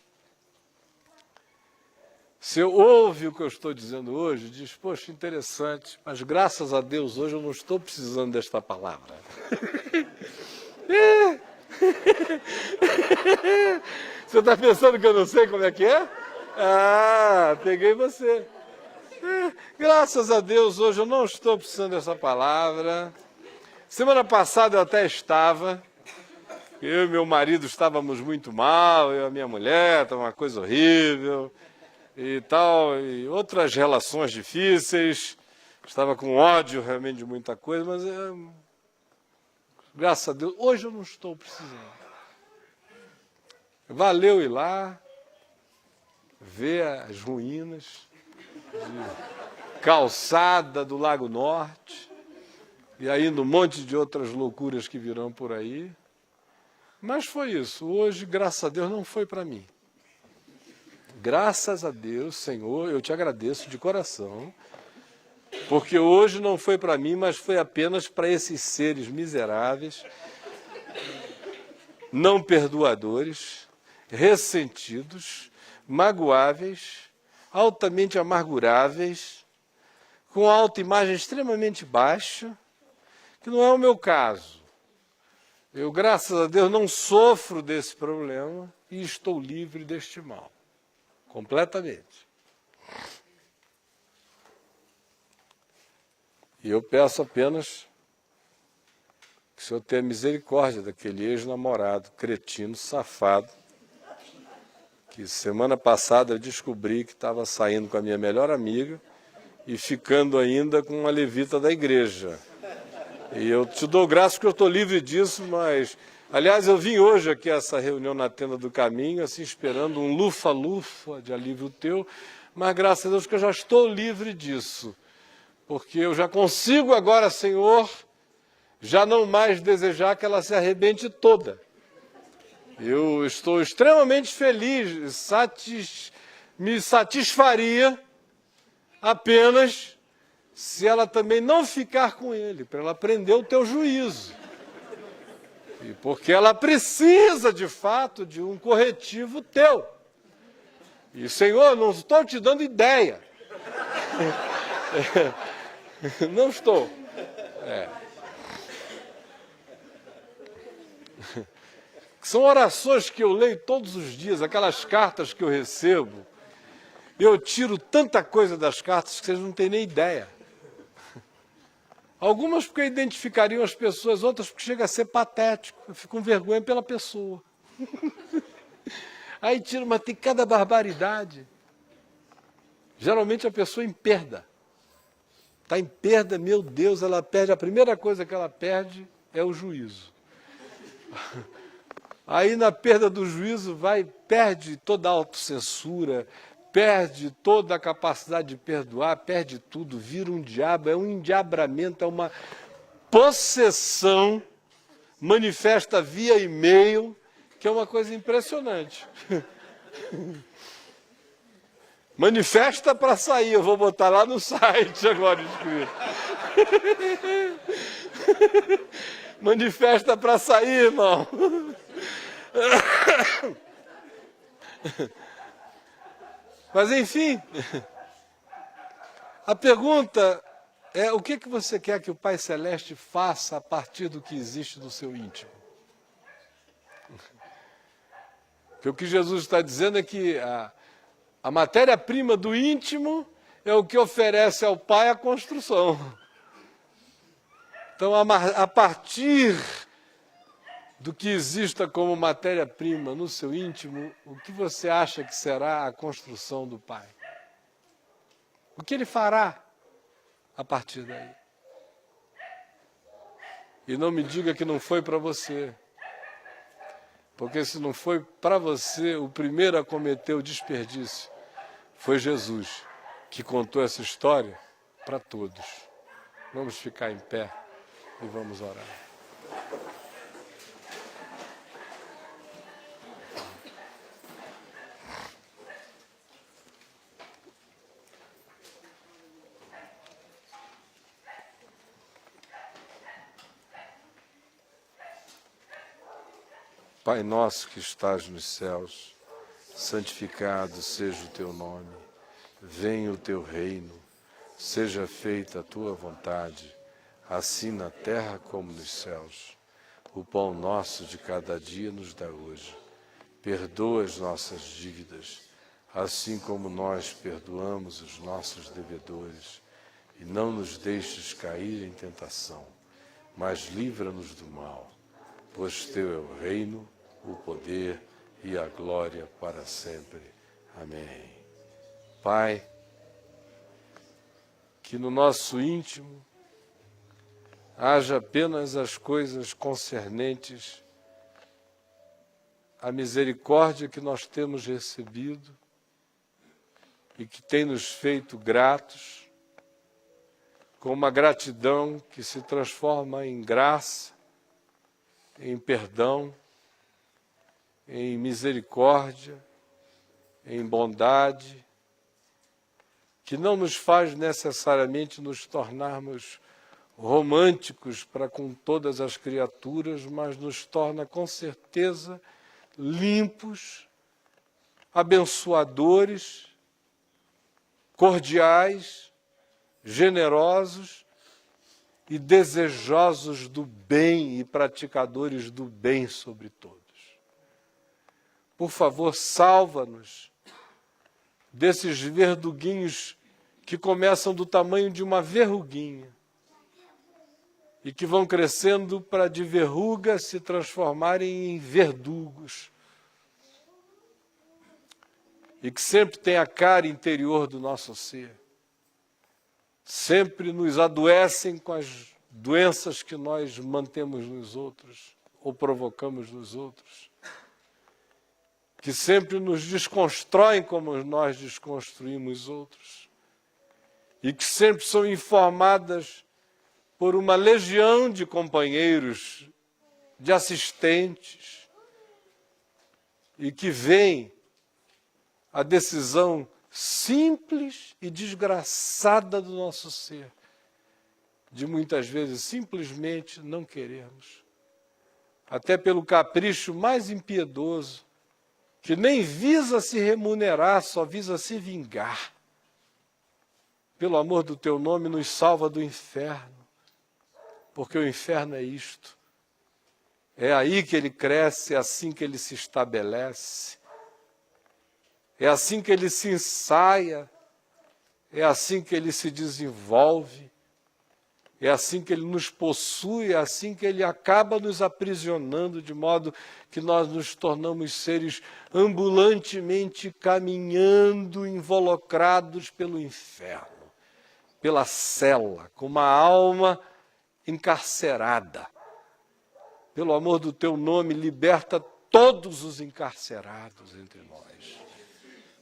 A: Se ouve o que eu estou dizendo hoje, diz, poxa, interessante, mas graças a Deus hoje eu não estou precisando desta palavra. Você está pensando que eu não sei como é que é? Ah, peguei você. Graças a Deus, hoje eu não estou precisando dessa palavra. Semana passada eu até estava. Eu e meu marido estávamos muito mal, eu e a minha mulher, estava uma coisa horrível e tal, e outras relações difíceis. Estava com ódio realmente de muita coisa, mas graças a Deus, hoje eu não estou precisando. Valeu ir lá, ver as ruínas de Calçada do Lago Norte, e ainda um monte de outras loucuras que virão por aí. Mas foi isso. Hoje, graças a Deus, não foi para mim. Graças a Deus, Senhor, eu te agradeço de coração, porque hoje não foi para mim, mas foi apenas para esses seres miseráveis, não perdoadores, ressentidos, magoáveis, altamente amarguráveis, com autoimagem extremamente baixa, que não é o meu caso. Eu, graças a Deus, não sofro desse problema e estou livre deste mal, completamente. E eu peço apenas que o Senhor tenha misericórdia daquele ex-namorado, cretino, safado, que semana passada eu descobri que estava saindo com a minha melhor amiga e ficando ainda com uma levita da igreja. E eu te dou graças porque eu estou livre disso, mas... Aliás, eu vim hoje aqui a essa reunião na Tenda do Caminho, assim, esperando um lufa-lufa de alívio teu, mas graças a Deus que eu já estou livre disso, porque eu já consigo agora, Senhor, já não mais desejar que ela se arrebente toda. Eu estou extremamente feliz, me satisfaria apenas se ela também não ficar com ele, para ela aprender o teu juízo. E porque ela precisa, de fato, de um corretivo teu. E, Senhor, não estou te dando ideia. Não estou. São orações que eu leio todos os dias, aquelas cartas que eu recebo. Eu tiro tanta coisa das cartas que vocês não têm nem ideia. Algumas porque identificariam as pessoas, outras porque chega a ser patético. Eu fico com vergonha pela pessoa. Aí tiro, mas tem cada barbaridade. Geralmente a pessoa em perda. Está em perda, meu Deus, ela perde. A primeira coisa que ela perde é o juízo. Aí na perda do juízo perde toda a autocensura, perde toda a capacidade de perdoar, perde tudo, vira um diabo, é um endiabramento, é uma possessão, manifesta via e-mail, que é uma coisa impressionante. Manifesta para sair, eu vou botar lá no site agora escrito. Manifesta para sair, irmão. Mas enfim, a pergunta é: o que você quer que o Pai Celeste faça a partir do que existe no seu íntimo? Porque o que Jesus está dizendo é que a matéria-prima do íntimo é o que oferece ao Pai a construção. Então, a partir do que exista como matéria-prima no seu íntimo, o que você acha que será a construção do Pai? O que Ele fará a partir daí? E não me diga que não foi para você. Porque se não foi para você, o primeiro a cometer o desperdício foi Jesus, que contou essa história para todos. Vamos ficar em pé e vamos orar. Pai nosso que estás nos céus, santificado seja o teu nome, venha o teu reino, seja feita a tua vontade, assim na terra como nos céus. O pão nosso de cada dia nos dá hoje. Perdoa as nossas dívidas, assim como nós perdoamos os nossos devedores. E não nos deixes cair em tentação, mas livra-nos do mal, pois teu é o reino, o poder e a glória para sempre. Amém. Pai, que no nosso íntimo haja apenas as coisas concernentes à misericórdia que nós temos recebido e que tem nos feito gratos, com uma gratidão que se transforma em graça, em perdão, em misericórdia, em bondade, que não nos faz necessariamente nos tornarmos românticos para com todas as criaturas, mas nos torna com certeza limpos, abençoadores, cordiais, generosos e desejosos do bem e praticadores do bem sobre todos. Por favor, salva-nos desses verduguinhos que começam do tamanho de uma verruguinha e que vão crescendo para de verrugas se transformarem em verdugos e que sempre tem a cara interior do nosso ser. Sempre nos adoecem com as doenças que nós mantemos nos outros ou provocamos nos outros, que sempre nos desconstroem como nós desconstruímos outros, e que sempre são informadas por uma legião de companheiros, de assistentes, e que veem a decisão simples e desgraçada do nosso ser, de muitas vezes simplesmente não querermos, até pelo capricho mais impiedoso, que nem visa se remunerar, só visa se vingar. Pelo amor do teu nome, nos salva do inferno, porque o inferno é isto. É aí que ele cresce, é assim que ele se estabelece, é assim que ele se ensaia, é assim que ele se desenvolve, é assim que ele nos possui, é assim que ele acaba nos aprisionando, de modo que nós nos tornamos seres ambulantemente caminhando, involucrados pelo inferno, pela cela, com uma alma encarcerada. Pelo amor do teu nome, liberta todos os encarcerados entre nós.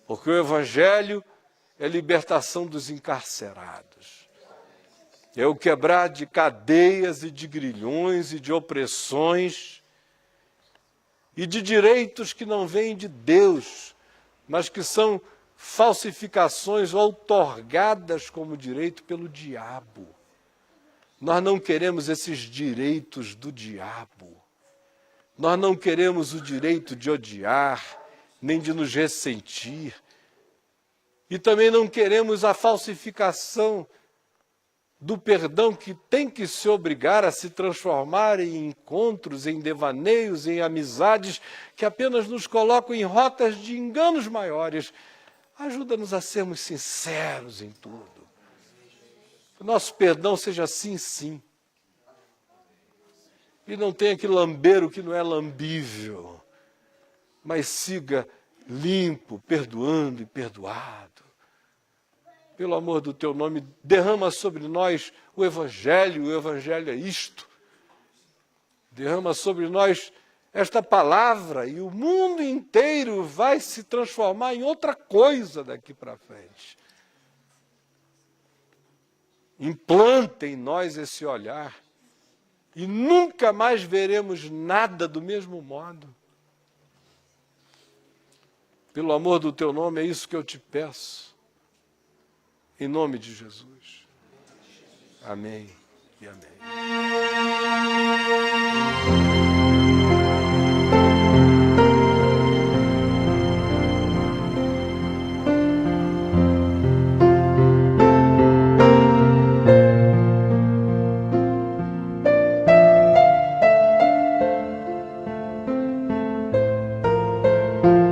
A: Porque o Evangelho é libertação dos encarcerados. É o quebrar de cadeias e de grilhões e de opressões e de direitos que não vêm de Deus, mas que são falsificações outorgadas como direito pelo diabo. Nós não queremos esses direitos do diabo. Nós não queremos o direito de odiar, nem de nos ressentir. E também não queremos a falsificação do perdão, que tem que se obrigar a se transformar em encontros, em devaneios, em amizades que apenas nos colocam em rotas de enganos maiores. Ajuda-nos a sermos sinceros em tudo. Que o nosso perdão seja sim, sim. E não tenha que lamber o que não é lambível, mas siga limpo, perdoando e perdoado. Pelo amor do teu nome, derrama sobre nós o Evangelho é isto. Derrama sobre nós esta palavra e o mundo inteiro vai se transformar em outra coisa daqui para frente. Implanta em nós esse olhar e nunca mais veremos nada do mesmo modo. Pelo amor do teu nome, é isso que eu te peço. Em nome de Jesus. Amém e amém.